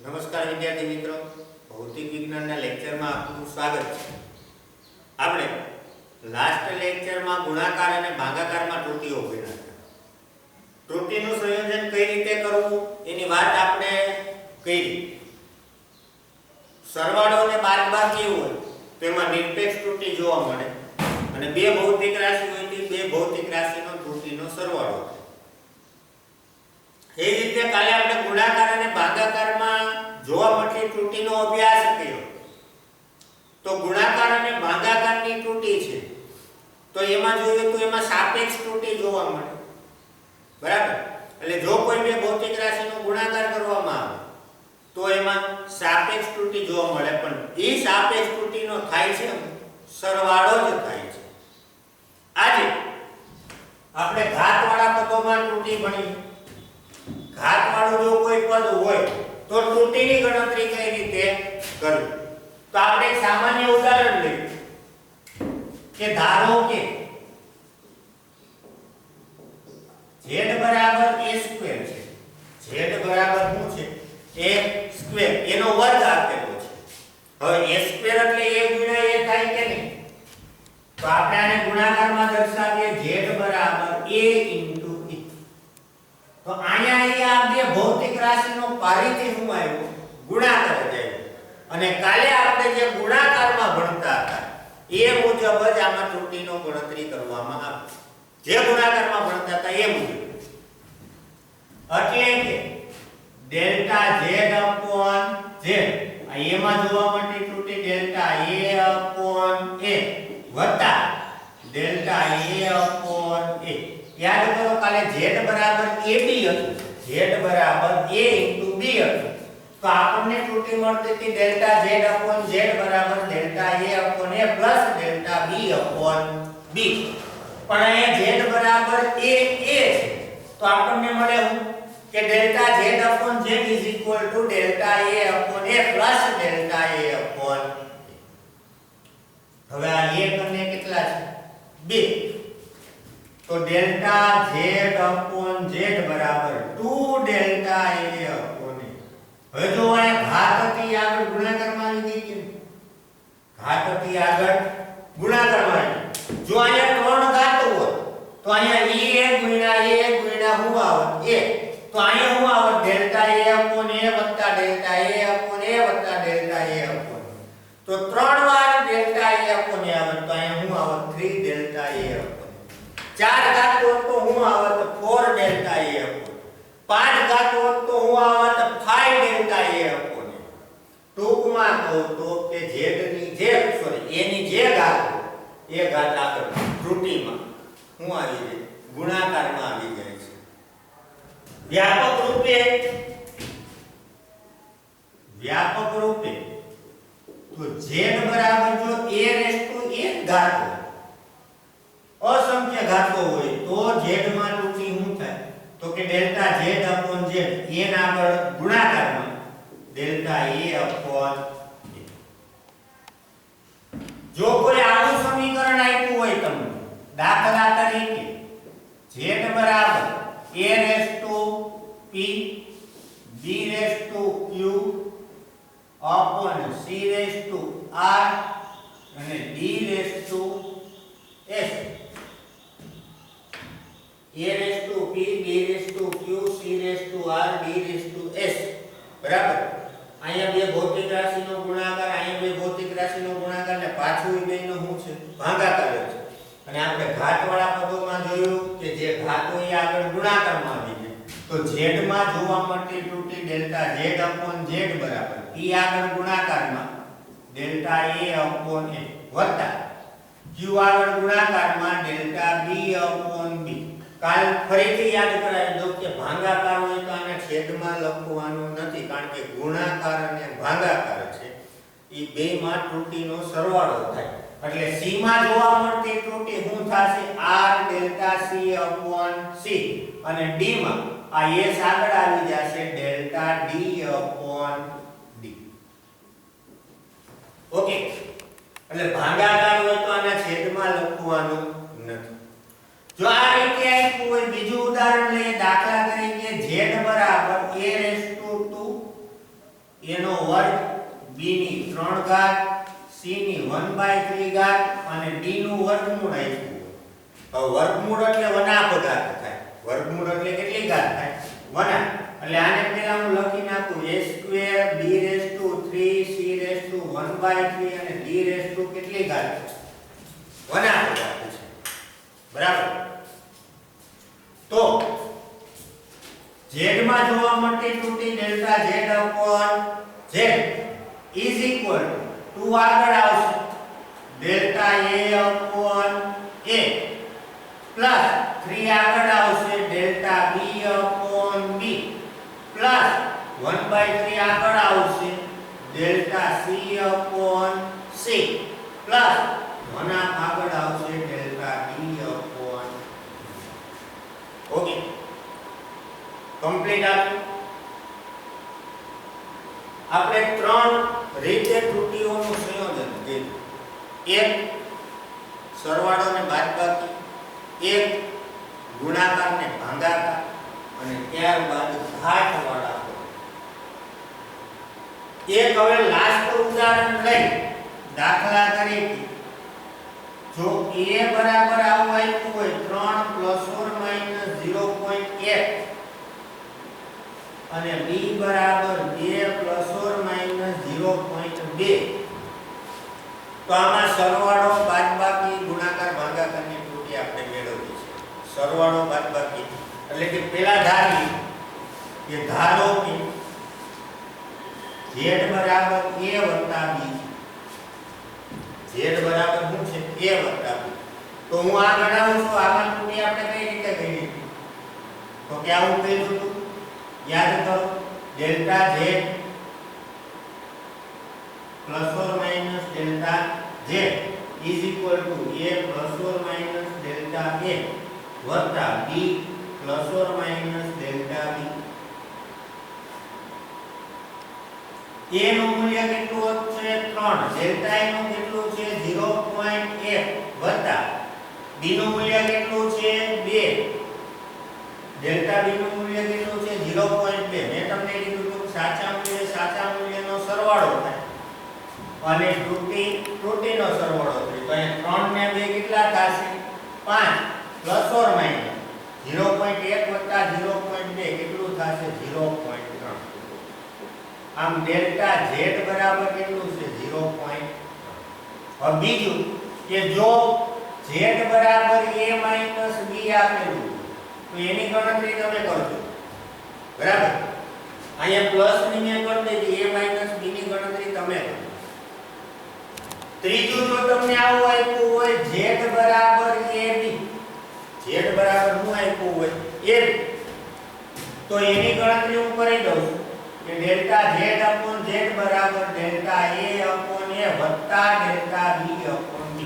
નમસ્કાર વિદ્યાર્થી મિત્રો, ભૌતિક વિજ્ઞાનના લેક્ચરમાં આપનું સ્વાગત છે. આપણે લાસ્ટ લેક્ચરમાં ગુણાકાર અને ભાગાકારમાં ત્રુટીઓ ભણ્યા હતા. ત્રુટીનું સંયોજન કઈ રીતે કરવું એની વાત આપણે કરી. સરવાળો અને બાદબાકી હોય તેમાં નિરપેક્ષ ત્રુટી જોવા મળે અને બે ભૌતિક રાશિ હોય તે બે ભૌતિક રાશિનો ત્રુટીનો સરવાળો થાય. એ રીતે કાલે આપણે ગુણાકાર અને ભાગાકારમાં જોવા મળતી ત્રુટીનો અભ્યાસ કર્યો. તો ગુણાકાર અને ભાગાકારની ત્રુટી છે તો એમાં જોઈએ તો એમાં સાપેક્ષ ત્રુટી જોવા મળે. બરાબર? એટલે જો કોઈ બે ભૌતિક રાશિનો ગુણાકાર કરવામાં આવે તો એમાં સાપેક્ષ ત્રુટી જોવા મળે, પણ એ સાપેક્ષ ત્રુટીનો થાય છે સરવાળો જ થાય છે. આજે આપણે ઘાતવાળા પદોમાં ત્રુટી ભણી. ઘાતવાળું જો કોઈ પદ હોય તો ત્રુટીની ગણતરી કઈ રીતે કરવી. તો આપણે એક સામાન્ય ઉદાહરણ લઈએ કે ધારો કે z બરાબર a² છે. z બરાબર શું છે? a² એનો વર્ગ આપેલો છે. હવે a² એટલે a ગુણ્યા a થાય કે નહીં? તો આપણે આને ગુણાકારમાં દર્શાવીએ z બરાબર a * e. તો અહીંયા આ બે ભૌતિક રાશિનો પારીથી શું આવ્યો? ગુણાકાર જ આવ્યો. અને કાલે આપણે જે ગુણાકારમાં ભણતા હતા એ મુજબ જ આમાં ત્રુટીનો ગણતરી કરવામાં આવે. જે ગુણાકારમાં ભણતા હતા એ મુજબ. એટલે કે ડેલ્ટા z upon z આ એમાં જોવા મળતી ત્રુટી ડેલ્ટા a upon a વત્તા ડેલ્ટા a upon a. યાદ કરો કાલે z બરાબર ab હતું. z બરાબર a * b હતું. તો આપણને ત્રુટી મળતી હતી ડેલ્ટા z upon z બરાબર delta a upon a plus delta b upon b. પણ અહીંયા z બરાબર a છે તો આપણને મળે કે delta z upon z = delta a upon a plus delta a upon a. હવે આ 1 અને કેટલા છે? 2. તો ડેલ્ટા z upon z બરાબર 2 ડેલ્ટા a upon a. હવે જો આ ઘાતથી આગળ ગુણાકારમાં આવી ગઈ કે ઘાતથી આગળ ગુણાકારમાં આવી. જો અહીંયા ત્રણ ઘાત હોય તો અહીંયા a ગુણ્યા શું આવત? a. તો અહીંયા શું આવત? ડેલ્ટા a upon a વત્તા ડેલ્ટા a upon a વત્તા ડેલ્ટા a upon a. તો ત્રણ વાર ડેલ્ટા a upon a આવત તો અહીંયા શું આવત? 3 ડેલ્ટા a upon a. ચાર ઘાત હોત તો શું આવત? 4 ડેલ્ટા a upon a. પાંચ ઘાત હોત તો શું આવત? 5 ડેલ્ટા a upon a. ટૂંકમાં કહો તો કે z ની જે a ની જે ઘાત એ ઘાત આગળ ત્રુટીમાં શું આવી જાય? ગુણાકારમાં આવી જાય છે. વ્યાપક રૂપે તો z બરાબર જો a⁻n ઘાત હોય, અસંખ્ય ઘાતો હોય તો z માં ત્રુટી શું થાય? તો કે delta z upon z n આગળ ગુણાકારમાં ડેલ્ટા a upon a. જો કોઈ આવું સમીકરણ આપ્યું હોય તમને, દાખલા તરીકે z બરાબર a⁻p b⁻q upon c⁻r અને d⁻s a⁻p b⁻q c⁻r d⁻s બરાબર. અહીંયા બે ભૌતિક રાશિનો ગુણાકાર, અહીંયા બે ભૌતિક રાશિનો ગુણાકાર ને પાછું એ બેનો શું છે? ભાગાકાર છે. અને આપણે ઘાતવાળા પદોમાં જોયું કે જે ઘાતો એ આગળ ગુણાકારમાં આવી જાય તો z માં જોવા મળતી ત્રુટી ડેલ્ટા z upon z બરાબર p આગળ ગુણાકારમાં ડેલ્ટા a upon a વત્તા q આગળ ગુણાકારમાં ડેલ્ટા b upon b. કાલ ફરીથી યાદ કરાવી દો કે ભાગાકાર હોય તો આને છેદમાં લખવાનું નથી, કારણ કે ગુણાકાર અને ભાગાકાર છે એ બેમાં ત્રુટીનો સરવાળો થાય. એટલે c માં જોવા મળતી ત્રુટી શું થશે? r delta c upon c અને d માં આ s આગળ આવી જશે delta d upon d. Okay, એટલે ભાગાકાર હોય તો આના છેદમાં લખવાનું નથી. જો આ રીતે આપ્યું હોય, બીજું ઉદાહરણ લઈએ. દાખલા તરીકે z બરાબર a⁻2 a નો વર્ગ, b ની 3 ઘાત, c ની 1/3 ઘાત અને d નું વર્ગમૂળ આપ્યું. હવે વર્ગમૂળ એટલે વનાપ ઘાત થાય. વર્ગમૂળ એટલે કેટલી ઘાત થાય? વનાપ. એટલે આને પહેલા હું લખી નાખું a²b^3c^1/3 અને d કેટલી ઘાત છે? વનાપ ઘાત છે. બરાબર. તો z માં જોવા મળતી ત્રુટી delta z upon z is equal to આગળ આવશે delta a upon a plus 3 આગળ આવશે delta b upon b plus 1/3 આગળ આવશે delta c upon c plus 1 આગળ આવશે delta d upon okay complete આપણે ત્રણ રીતે ત્રુટીઓનું સંયોજન કર્યું. એક સરવાળો ને બાદબાકી, એક ગુણાકાર ને ભાગાકાર અને ત્યારબાદ ઘાતવાળા. એક હવે લાસ્ટ ઉદાહરણ લઈ દાખલા તરીકે જો a બરાબર આવું આપ્યું હોય 3 ± 0.1 અને b બરાબર 2 ± 0.2 તો આમાં સરવાળો બાદબાકી ગુણાકાર ભાગાકારની ત્રુટી આપણે મેળવવી છે. સરવાળો બાદબાકી એટલે કે પહેલા ધારી કે ધારો કે z બરાબર a વત્તા b, z બરાબર શું છે? a વત્તા b. તો હું આ ગણાવું છું. આમાં ત્રુટી આપણે કઈ રીતે ગણી? તો કે આવું કહ્યું હતું યાદ કરો delta z plus or minus delta z is equal to a plus or minus delta a વત્તા b plus or minus delta b. a નું મૂલ્ય કેટલું છે? 3. ડેલ્ટા a નું કેટલું છે? 0.1 વત્તા b નું મૂલ્ય કેટલું છે? 2. ડેલ્ટા b નું મૂલ્ય કેટલું છે? 0.2. મેં તમને કીધું કે સાચા મૂલ્યનો સરવાળો થાય અને ત્રુટીનો સરવાળો થાય. તો અહીં 3 ને 2 કેટલા થશે? 5 પ્લસ ઓર માઈનસ 0.1 વત્તા 0.2 કેટલું થશે? 0.3. આમ ડેલ્ટા z બરાબર કેટલું છે? 0.3. હવે બીજું કે જો z બરાબર a - b આપેલું તો એની ગણતરી તમે કરજો. બરાબર. અહીંયા પ્લસ ની મેં કરી દીધી, a - b ની ગણતરી તમે કરો. ત્રીજું જો તમને આવું આપ્યું હોય z બરાબર ab, z બરાબર શું આપ્યું હોય? ab, તો એની ગણતરી હું કરી દઉં છું કે ડેલ્ટા z upon z બરાબર ડેલ્ટા a upon a વત્તા ડેલ્ટા b upon b.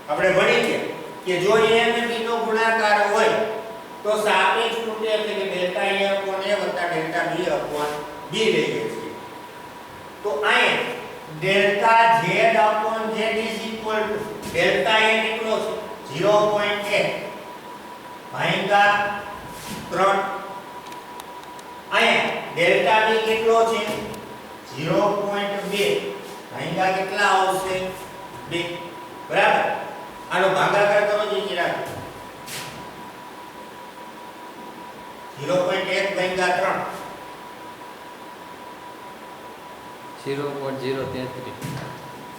આપણે ભણી ગયા કે જો a અને b નો ગુણાકાર હોય તો સાપેક્ષ ત્રુટી એટલે કે ડેલ્ટા a upon a વત્તા ડેલ્ટા b upon b લઈએ છીએ. તો અહીંયા delta z upon z is equal to delta a કેટલો છે? 0.1 ભાગ્યા 3. અહીંયા ડેલ્ટા b કેટલો છે? 0.2 ભાગ્યા કેટલા આવશે? 2. બરાબર. આનો ભાગાકાર કરો જે રાખો 0.1 ભાગ્યા 3 0.033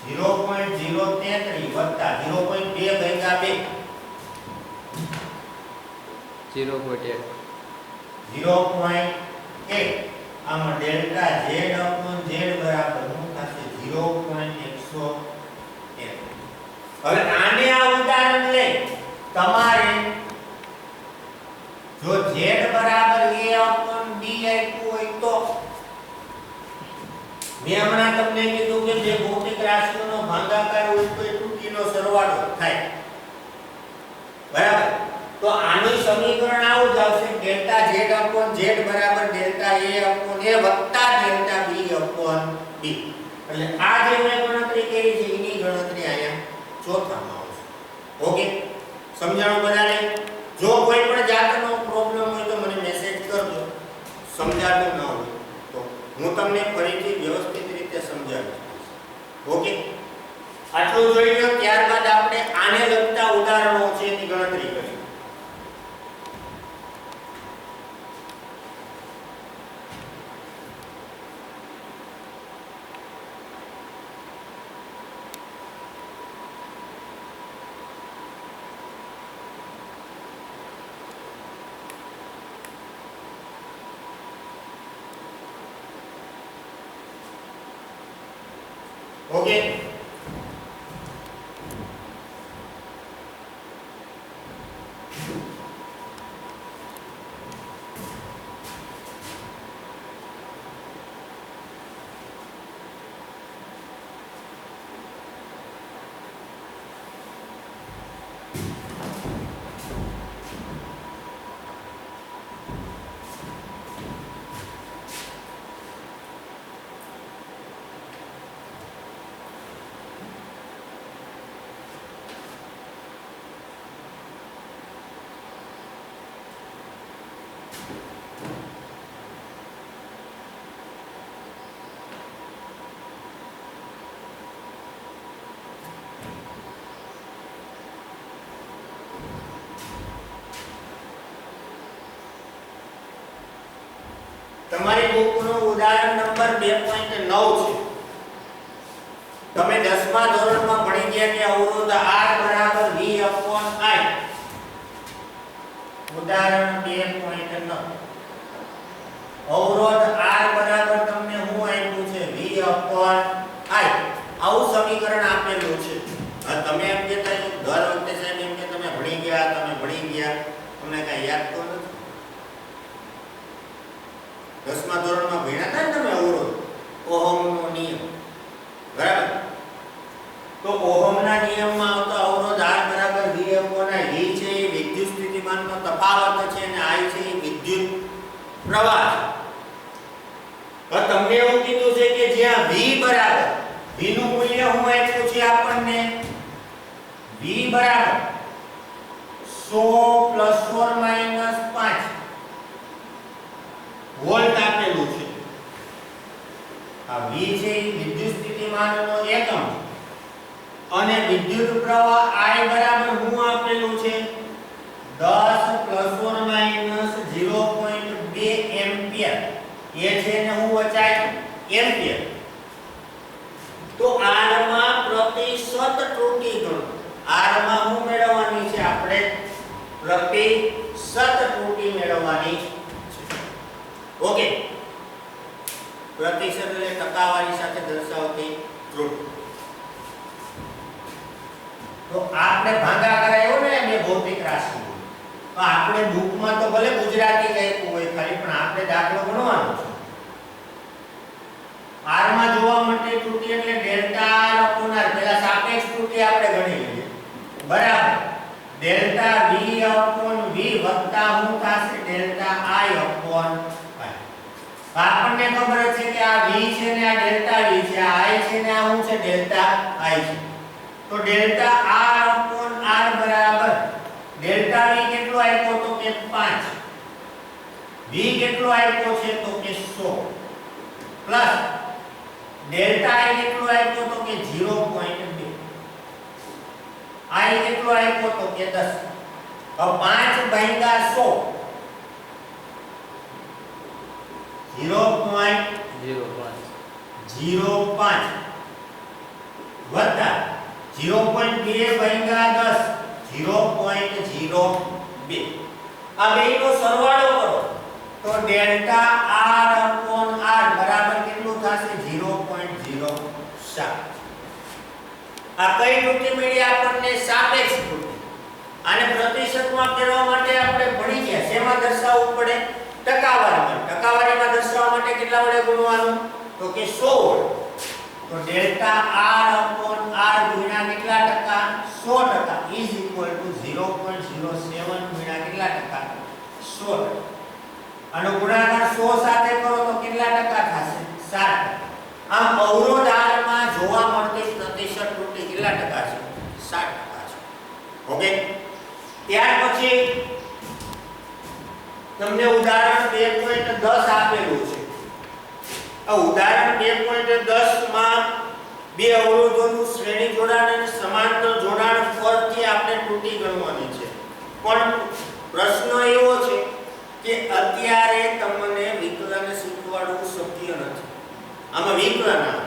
0.033 વત્તા 0.2 ભાગ્યા 2 0.1 0.1. આમાં ડેલ્ટા z upon z બરાબર શું થશે? 0.101. હવે આને આ ઉદાહરણ લઈ તમારે જો z બરાબર a upon b આપ્યું હોય તો મેં હમણાં તમને કીધું કે જે ભૌતિક રાશિઓનો ભાગાકાર હોય તો એ ત્રુટીનો સરવાળો થાય. બરાબર. તો આનું સમીકરણ આવું જ આવશે ડેલ્ટા z upon z બરાબર ડેલ્ટા a upon a વત્તા ડેલ્ટા b upon b. એટલે આ જે મેં ગણતરી કરી છે એની ગણતરી અહીંયા ચોથામાં આવશે. ઓકે, સમજાણું બધાને? જો કોઈ પણ જાતનો પ્રોબ્લેમ હોય તો મને મેસેજ કરજો. સમજાતું ન હોય તો હું તમને ફરીથી વ્યવસ્થિત રીતે સમજાવીશ. ઓકે, આટલું જોઈ લો. ત્યારબાદ આપણે આને લગતા ઉદાહરણો છે એની ગણતરી કરીએ. ઓકે, તમારી બુકનું ઉદાહરણ નંબર 2.9 છે. તમે 10મા ધોરણમાં ભણી ગયા કે અવરોધ R બરાબર V/I. ઉદાહરણ 2.9. અવરોધ R બરાબર તમને શું આપ્યું છે? V/I. આવું સમીકરણ આપેલું છે. હવે તમે એમ કહેતા છો દર વખતે સાહેબ એમ કે તમે ભણી ગયા તમને કઈ યાદ તો નથી. 10મા ધોરણમાં ભણ્યા હતા ને તમે અવરોધ, ઓહમનો નિયમ, બરાબર? તો ઓહમના નિયમમાં આવતો અવરોધ R બરાબર V/I. V છે એ વિદ્યુત સ્થિતિમાનનો તફાવત છે અને I છે એ વિદ્યુત પ્રવાહ છે. હવે તમને એવું કીધું છે કે જ્યાં V બરાબર, V નું મૂલ્ય શું આપ્યું છે આપણને? V બરાબર 100 ± 5 વોલ્ટ આપેલું છે. આ V છે એ વિદ્યુત સ્થિતિમાનનો એકમ અને વિદ્યુત પ્રવાહ I બરાબર શું આપેલું છે? 10 ± 0.2 એમ્પિયર. એ છે ને હું વચાય એમ્પિયર. તો R માં પ્રતિશત ત્રુટિ ગણો. R માં શું મેળવવાની છે આપણે? પ્રતિશત ત્રુટિ મેળવવાની છે. ઓકે, પ્રતિશત એટલે ટકાવારી સાથે દર્શાવતી ત્રુટિ. તો આપણે ભાગાકાર આવ્યો ને બે ભૌતિક રાશિ, તો આપણે બુકમાં તો ભલે ગુજરાતી લખ્યું હોય ખાલી, પણ આપણે દાખલો ગણવાનો છે. R માં જોવા મળતી ત્રુટિ એટલે ડેલ્ટા R/R. પહેલા સાપેક્ષ ત્રુટિ આપણે ગણી લઈએ. બરાબર, ડેલ્ટા V/V વત્તા શું થશે? Delta I/I. આપણને ખબર છે કે આ V છે ને આ ડેલ્ટા V છે, આ I છે ને આ શું છે? ડેલ્ટા I છે. તો ડેલ્ટા R/R બરાબર ડેલ્ટા V કેટલો આપ્યો તો કે 5, V કેટલો આપ્યો છે તો કે 100, પ્લસ ડેલ્ટા I કેટલો આપ્યો તો કે 0.2, I કેટલો આપ્યો તો કે 10. હવે 5 ભાગ્યા 100 0.05 વત્તા 0.2 ભાગ્યા 10 0.02. આ બેનો સરવાળો કરો તો ડેલ્ટા R/R બરાબર કેટલું થશે? 0.07. આ કઈ ત્રુટિ મળી આપણને? સાપેક્ષ ત્રુટિ. આને પ્રતિશતમાં ફેરવવા માટે આપણે ભણી ગયા. શેમાં દર્શાવવું પડે? ટકાવારીમાં. ટકાવારીમાં દર્શાવવા માટે કેટલા વડે ગુણવાનું? તો કે 100 વડે. તો ડેલ્ટા R/R ગુણ્યા કેટલા ટકા? 100% is equal to 0.07 ગુણ્યા કેટલા ટકા? 100%. આનો ગુણાકાર 100 સાથે કરો તો કેટલા ટકા થશે? 7%. આમ અવરોધ R માં જોવા મળતી પ્રતિશત ત્રુટિ કેટલા ટકા છે? 7% છે. ઓકે, ત્યાર પછી તમને ઉદાહરણ 2.10 આપેલું છે. આ ઉદાહરણ 2.10 માં બે અવરોધોનું શ્રેણી જોડાણ અને સમાંતર જોડાણ પરથી આપણે ત્રુટિ ગણવાની છે. પણ પ્રશ્ન એવો છે કે અત્યારે તમને વિકલન શીખવાડવું શક્ય નથી. આમાં વિકલન આવે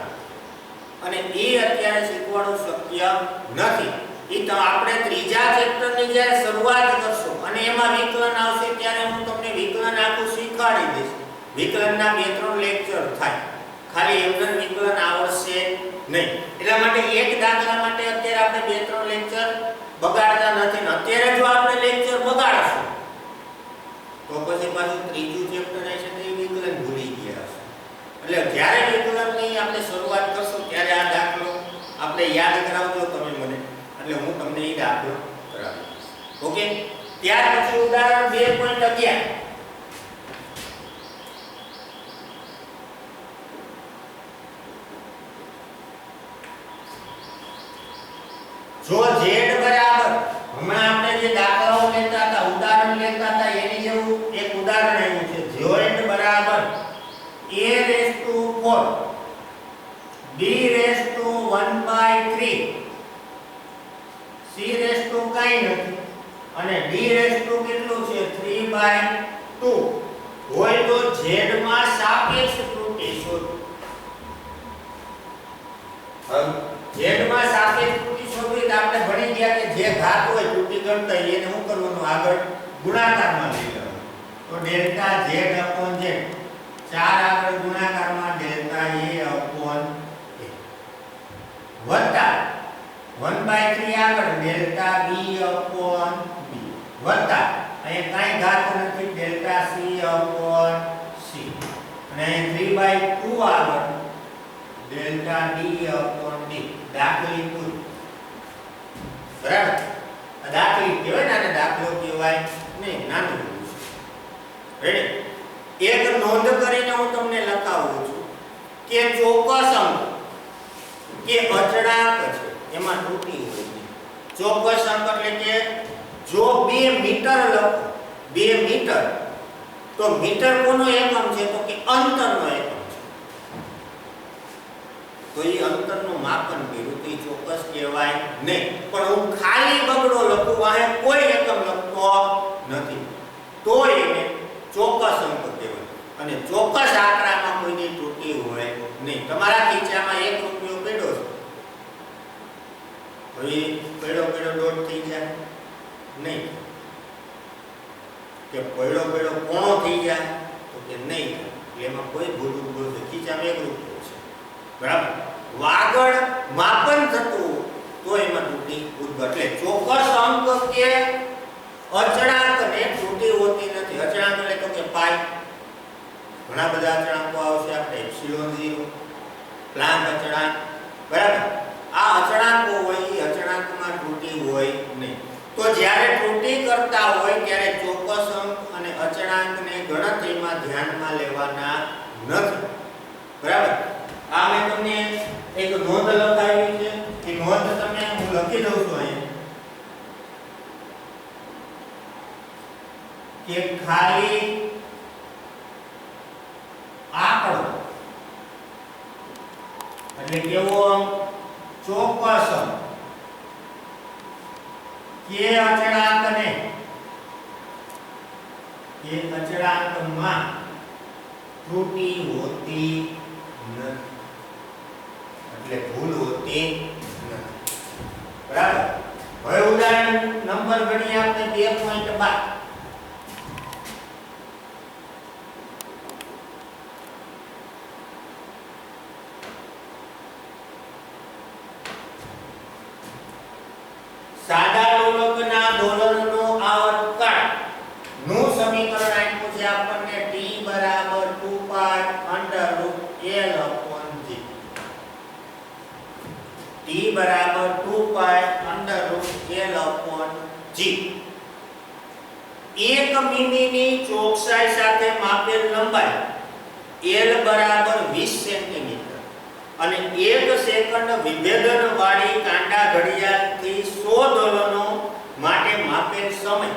અને એ અત્યારે શીખવાડવું શક્ય નથી. એ તો આપણે ત્રીજા ચેપ્ટરની જ્યારે શરૂઆત કરશું અને એમાં વિકલન આવશે ત્યારે હું તમને વિકલન આખું શીખવાડી દઈશ. વિકલનના 2-3 લેક્ચર થાય. ખાલી એમને વિકલન આવડશે નહીં. એટલા માટે એક દાખલા માટે અત્યારે આપણે 2-3 લેક્ચર બગાડતા નથી. અત્યારે જો આપણે લેક્ચર બગાડશું તો પછી પાછું ત્રીજું ચેપ્ટર હશે તો એ વિકલન ભૂલી ગયા હશે. એટલે જ્યારે વિકલનની આપણે શરૂઆત કરશું ત્યારે આ દાખલો આપણે યાદ કરાવજો તમે મને, એટલે હું તમને એ દાખલો કરાવીશ. ઓકે, ત્યાર પછી ઉદાહરણ 2.11. જો z બરાબર હમણાં આપણે જે દાખલાઓ લેતા હતા, ઉદાહરણ લેતા હતા એની જેવું એક ઉદાહરણ આવ્યું છે. z બરાબર a⁴ b⁴ c⁴ કાઈ નથી અને d કેટલું છે 3/2 હોય તો z માં સાપેક્ષ ત્રુટિ શોધો. z માં સાપેક્ષ ત્રુટિ શોધવી તો આપણે ભણી ગયા કે જે ઘાત હોય ત્રુટિ ગણતા એને શું કરવાનું, આગળ ગુણાકારમાં લઈ લેવાનું. તો ડેલ્ટા z upon z 4 આગળ ગુણાકારમાં ડેલ્ટા a upon a વત્તા 1/3 આગળ ડેલ્ટા b upon b વત્તા અહીંયા કાઈ ઘાત નથી ડેલ્ટા c upon c અને અહીંયા 3/2 આગળ ડેલ્ટા d upon d. દાખલી પૂરું. બરાબર, આ દાખલી કહેવાય ને, આને દાખલો કહેવાય નહીં, નાનું છે. રેડી? એક નોંધ કરીને હું તમને લખાવું છું કે ચોક્કસ અંક કે અચળાંક છે એમાં ત્રુટિ હોય છે. ચોક્કસ અંક એટલે કે જો 2 મીટર લખો, 2 મીટર, તો મીટર કોનો એકમ છે તો કે અંતરનો એકમ છે. તો એ અંતરનું માપન કર્યું તો એ ચોક્કસ કહેવાય નહીં. પણ હું ખાલી બગડો લખું, વાહે કોઈ એકમ લખતો નથી, તો એને ચોક્કસ અંક કહેવાય. અને ચોક્કસ આંકડામાં કોઈની ત્રુટિ હોય નહીં. તમારા ખીચામાં 1 રૂપિયો પડ્યો છે, હવે પડ્યો દોઢ થઈ જાય નહીં, કે પડ્યો કોણો થઈ જાય તો કે નહીં, એમાં કોઈ ભૂલ ખીચામાં 1 રૂપિયો છે. બરાબર, વાગડ માપન થતું તો એમાં ત્રુટિ ઉદ્ભવે. એટલે ચોક્કસ અંક કે અચળાંકને ત્રુટિ હોતી નથી. અચળાંક એટલે તો કે પાઈ, ઘણા બધા અચળાંકો આવશે આપણે, એપ્સિલોન0, પ્લાન્ક અચળાંક. બરાબર, આ અચળાંકો હોય એ અચળાંકમાં ત્રુટિ હોય નહીં. તો જ્યારે ત્રુટિ કરતા હોય ત્યારે ચોક્કસ અંક અને અચળાંકને ગણતરીમાં ધ્યાનમાં લેવાના નથી. બરાબર, આ મેં તમને એક નોંધ લખાવી છે. એ નોંધ તમને હું લખી દઉં છું અહીંયા કે ખાલી આંકડો એટલે કેવો અંક, ચોક્કસ અંક કે અચળાંકમાં ત્રુટિ હોતી નથી, એટલે ભૂલ હોતી નથી. બરાબર, હવે ઉદાહરણ નંબર ગણીએ આપણે 2.12. સાદા લોલકના દોલનનો આવર્તકાળ નું સમીકરણ આપ્યું છે આપણને t બરાબર 2π √L upon g. t બરાબર 2π √L upon g. 1 મીમીની ચોકસાઈ સાથે માપેલ લંબાઈ L બરાબર 20 સેન્ટીમીટર અને 1 સેકન્ડ વિભેદન વાળી કાંડા ઘડિયાળથી 100 દોલનો માટે માપેલ સમય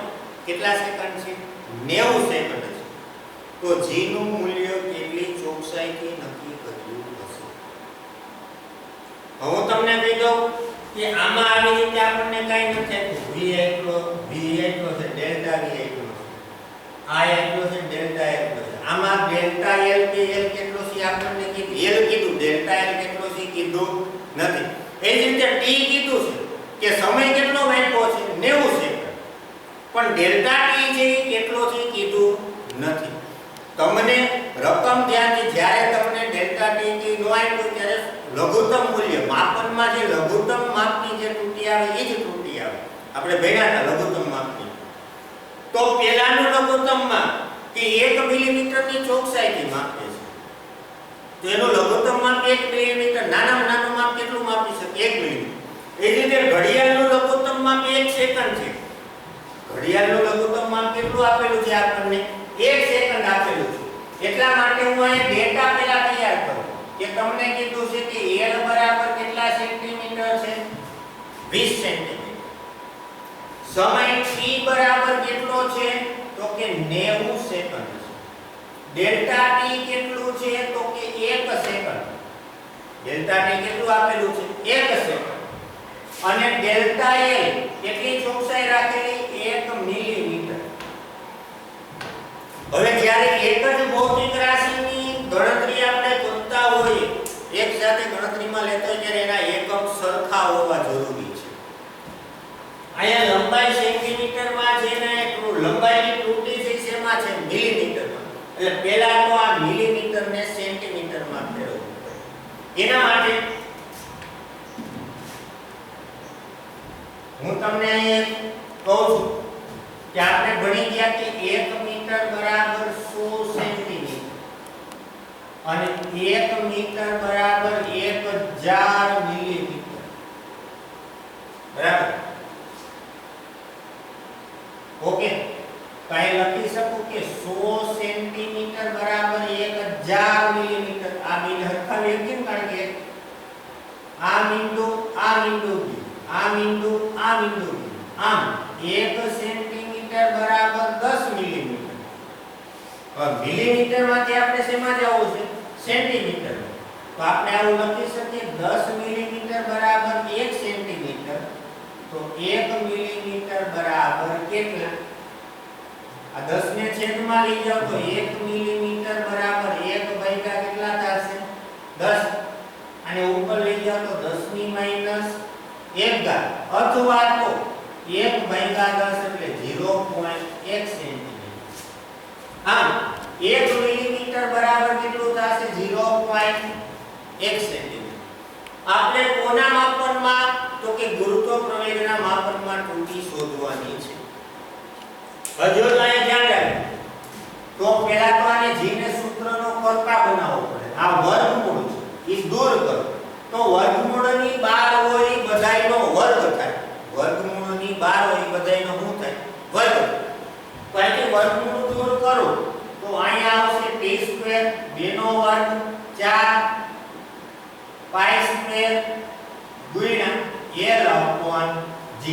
કેટલા સેકન્ડ છે? 90 સેકન્ડ છે. તો g નું મૂલ્ય કેટલી ચોકસાઈ ચોકસાઈથી નક્કી કર્યું હશે. હું તમને કહી દઉં કે આમાં આવી રીતે આપણને કાઈ નથી v એટલો છે, ડેલ્ટા v એટલો છે, આ એટલો છે, ડેલ્ટા એટલો છે. આમાં ડેલ્ટા l કે l કેટલો છે આપણને કીધું, l કીધું, ડેલ્ટા l કેટલો છે કીધું નથી. એ જ રીતે t કીધું છે કે સમય કેટલો આપ્યો છે 90 સેકન્ડ, પણ ડેલ્ટા t છે એ કેટલો છે કીધું નથી. તમને રકમ ધ્યાનથી જ્યારે તમને ડેલ્ટા t કી નો આપ્યું ત્યારે લઘુત્તમ મૂલ્ય માપનમાં જે લઘુત્તમ માપની જે ત્રુટિ આવે એ જ ત્રુટિ આવે. આપણે ભણ્યા હતા લઘુત્તમ માપની. તો પહેલાનું લઘુત્તમ માપ કે 1 મિલીમીટરની ચોકસાઈથી માપે છે. તો એનું લઘુત્તમ માપ 1 મિલીમીટર, નાનામાં નાનું માપ કેટલું માપી શકે 1 મિલીમીટર. એ જ રીતે ઘડિયાળનું લઘુત્તમ માપ 1 સેકન્ડ છે. ઘડિયાળનું લઘુત્તમ માપ કેટલું આપેલું છે આપણને 1 સેકન્ડ આપેલું છે. એટલા માટે હું અહીં ડેટા પહેલા તૈયાર કરું કે તમને કીધું છે કે l બરાબર કેટલા સેન્ટીમીટર છે 20 સેન્ટીમીટર. સમય t બરાબર કેટલો છે તો કે 90 સેકન્ડ છે. ડેલ્ટા t કેટલું છે તો કે 1 સેકન્ડ. ડેલ્ટા t કેટલું આપેલું છે 1 સેકન્ડ. અને ડેલ્ટા l કેટલી ચોકસાઈ રાખેલી 1 મિલીમીટર. હવે જ્યારે એક જ ભૌતિક રાશિની ગણતરી આપણે કરતા હોઈએ, એક સાથે ગણતરીમાં લેતા હોય ત્યારે એના એકમ સરખા હોવા જરૂરી છે. અહીંયા લંબાઈ સેન્ટીમીટરમાં છે ને લંબાઈની ત્રુટિ છે શેમાં છે મિલીમીટરમાં. એટલે પહેલા તો આ મિલીમીટરને સેન્ટીમીટરમાં ફેરવવું પડે. એના માટે હું તમને અહીં કહું છું કે આપણે ભણી ગયા કે 1 મીટર બરાબર 100 સેન્ટીમીટર અને 1 મીટર બરાબર 1000 મિલીમીટર. બરાબર? ઓકે. કાઈ લખી શકું કે 100 સેન્ટીમીટર બરાબર 1000 મિલીમીટર. આ બે હરખાવી કેમ? કારણ કે આ બિંદુ આ બિંદુ આ બિંદુ આ બિંદુ આમ 1 સેન્ટીમીટર બરાબર 10 મિલીમીટર. હવે મિલીમીટરમાંથી આપણે શેમાં જવું છે સેન્ટીમીટર. તો આપણે આવું લખી શકીએ 10 મિલીમીટર બરાબર 1 સેન્ટીમીટર. તો 1 મિલીમીટર બરાબર કેટલા? આ 10 ને છેદમાં લઈ જાવ તો 1 મિલીમીટર બરાબર 1 ભાગ્યા કેટલા થશે 10. અને ઉપર લઈ જાવ તો 10 ની માઈનસ 1 ઘાત અથવા તો 1 ભાગ્યા 10 એટલે 0.1 સેન્ટીમીટર. આમ 1 મિલીમીટર બરાબર કેટલું થશે 0.1 સેન્ટીમીટર. આપણે કોના માપનમાં તો કે ગુરુત્વ પ્રવેગના માપનમાં ત્રુટિ શોધવાની છે. હજુ તો અહીં ધ્યાન રાખજો. તો પહેલા તો આને g ને સૂત્રનો કર્તા બનાવવો પડે. આ વર્ગમૂળ છે એ દૂર કરો તો વર્ગમૂળની બહાર હોય એ બધાયનો વર્ગ થાય. વર્ગમૂળની બહાર હોય એ બધાયનો શું થાય વર્ગ. તો અહીંથી વર્ગમૂળ દૂર કરો તો અહીંયા આવશે t² 2 નો વર્ગ 4 π² ગુણ્યા l/g.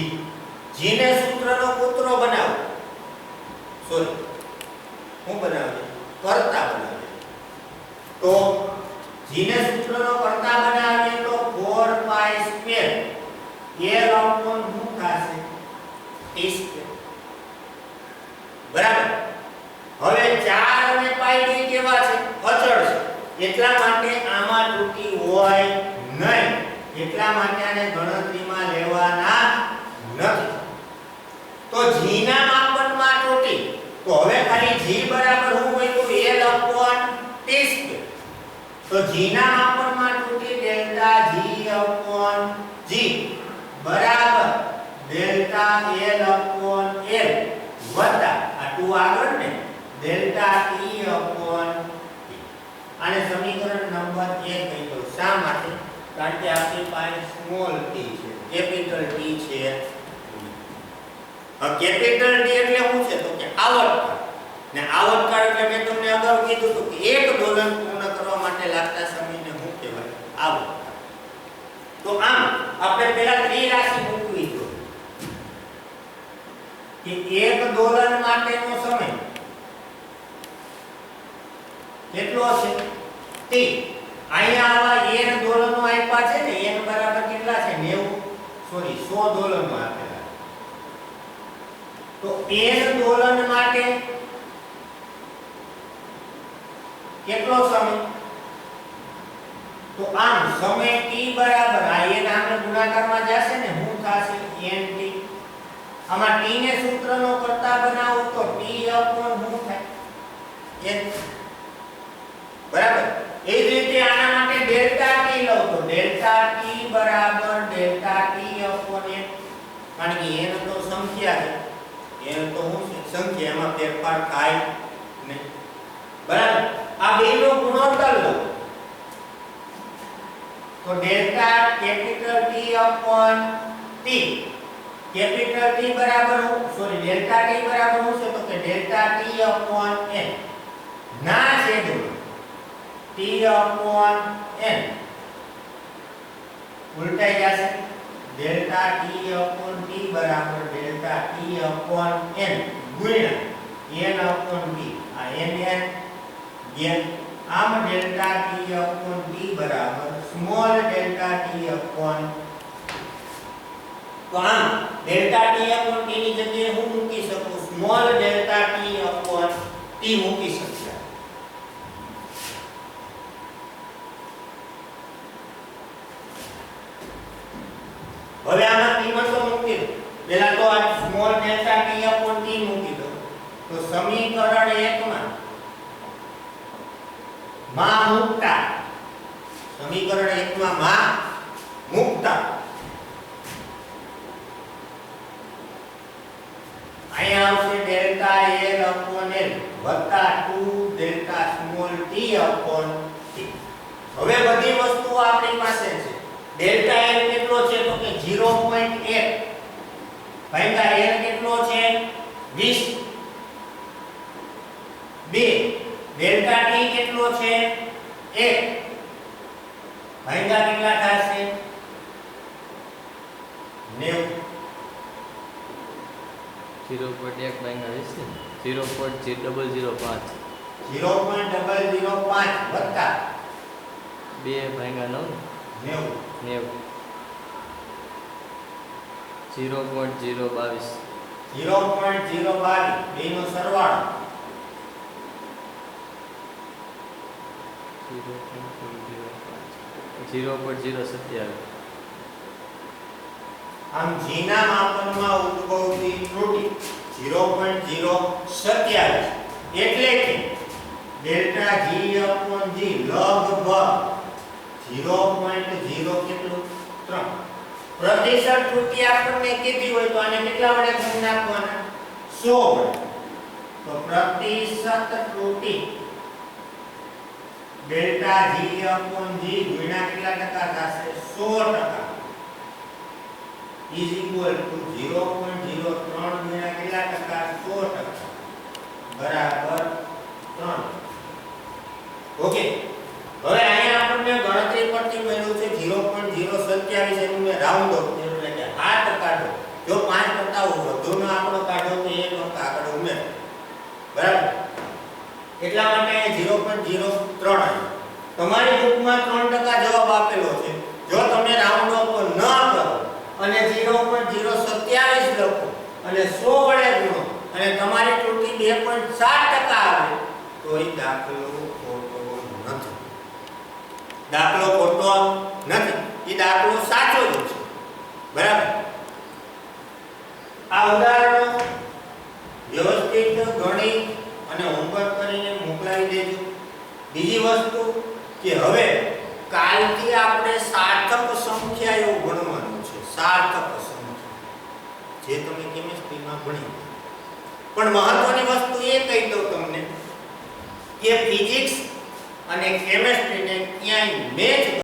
g ને સૂત્રનો પુત્રો બનાવો. સોરી હું બનાવીએ કર્તા બનાવીએ. તો g ને સૂત્રનો કર્તા બનાવીએ તો 4π² l/શું થશે t². બરાબર? હવે 4 અને π કેવા છે અચળ છે. એટલા માટે આમાં ત્રુટિ હોય નહીં. એટલા માટે આને ગણતરીમાં લેવાના નથી. તો g ના માપનમાં ત્રુટિ. તો હવે ખાલી g બરાબર શું હોય તો l/t². તો g ના માપનમાં ત્રુટિ ડેલ્ટા g/g બરાબર ડેલ્ટા l/l વત્તા આ 2 આગળ ને ડેલ્ટા t/t. આને સમીકરણ નંબર 1 કહી દો. શા માટે? કારણ કે આપણી પાસે સ્મોલ t છે, કેપિટલ T છે. હવે કેપિટલ T એટલે શું છે તો કે આવર્તકાળ. ને આવર્તકાળ એટલે મેં તમને અગાઉ કીધું હતું કે એક દોલન પૂર્ણ કરવા માટે લાગતા સમયને શું કહેવાય આવર્તકાળ. તો આમ આપણે પહેલા ત્રિરાશિ મૂકવી તો કે એક દોલન માટેનો સમય કેટલો છે t અહીંયા આવા n દોલનો આપ્યા છે ને n બરાબર કેટલા છે 100 દોલનો આપેલા તો n દોલન માટે કેટલો સમય તો આમ સમય t બરાબર આ n આપણે ગુણાકારમાં જશે ને શું થશે nt આમાં t ને સૂત્રનો કરતા બનાવો તો t upon શું થાય n બરાબર એ જ રીતે આના માટે ડેલ્ટા t લઉં તો ડેલ્ટા t બરાબર ડેલ્ટા t upon n કારણ કે n તો સંખ્યા છે n તો શું છે સંખ્યા એમાં ફેરફાર થાય નહીં બરાબર આ બેનો ગુણોત્તર લો તો delta capital T upon T capital T બરાબર ડેલ્ટા T બરાબર શું છે તો કે ડેલ્ટા T upon n ના છેદમાં T upon n ઉલટાઈ જશે ડેલ્ટા T upon T બરાબર ડેલ્ટા T upon n ગુણ્યા n upon T આ n n આમ ડેલ્ટા T upon T બરાબર સ્મોલ ડેલ્ટા T upon તો આમ ડેલ્ટા T upon T ની જગ્યાએ હું મૂકી શકું small delta T upon T મૂકી શકું હવે આમાં કિંમતો મૂકી દો પહેલા તો આ small delta T upon T મૂકી દો તો સમીકરણ 1 માં મૂકતા સમીકરણ 1 માં મૂકતા અહીંયા આવશે ડેલ્ટા L upon L વત્તા 2 delta small t upon t હવે બધી વસ્તુઓ આપણી પાસે છે ડેલ્ટા L કેટલો છે તો કે 0.1 ભાગ્યા L કેટલો છે 20 2 ડેલ્ટા t કેટલો છે 1 ભાગ્યા કેટલા થશે 90 0.1 ભાગ્યા 20 0.0005 0.005 વત્તા 2 ભાગ્યા 9 90 0.022 બેનો સરવાળો 0.027 આમ જીના માપનમાં ઉદ્ભવતી ત્રુટિ 0.027 એટલે કે ડેલ્ટા g upon g લગભગ 0.0 કેટલું 3 પ્રતિશત ત્રુટિ આપણને કીધી હોય તો આને કેટલા વડે ગુણ નાખવાના 100 વડે તો પ્રતિશત ત્રુટિ ડેલ્ટા g upon g ગુણ્યા કેટલા ટકા થશે 100% is equal to 0.03 ગુણ્યા કેટલા ટકા 100% બરાબર 3 ઓકે હવે અહીંયા આપણને ગણતરી પરથી મળ્યું છે 0.027 એનું મેં રાઉન્ડ ઓફ કર્યું એટલે કે 8 કાઢો જો 5 કરતા વધુનો આંકડો કાઢો તો એક અંક આગળ ઉમેરો બરાબર એટલા માટે 0.03 આવ્યું તમારી બુકમાં 3% જવાબ આપેલો છે જો તમે રાઉન્ડ ઓફ ન કરો અને 0.027 લખો અને 100 વડે ગુણો અને તમારી ત્રુટિ 2.7% આવે તો એ દાખલો ખોટો નથી દાખલો ખોટો નથી એ દાખલો સાચો જ છે બરાબર આ ઉદાહરણો વ્યવસ્થિત ગણી અને હોમવર્ક કરીને મોકલાવી દેજો બીજી વસ્તુ કે હવે કાલથી આપણે સાર્થક સંખ્યાઓ ભણવાનું છે સાર્થક સંખ્યા જે તમે કેમિસ્ટ્રીમાં ભણી પણ મહત્વની વસ્તુ એ કહી દઉં તમને કે ફિઝિક્સ અને કેમિસ્ટ્રીને ક્યાંય મેચ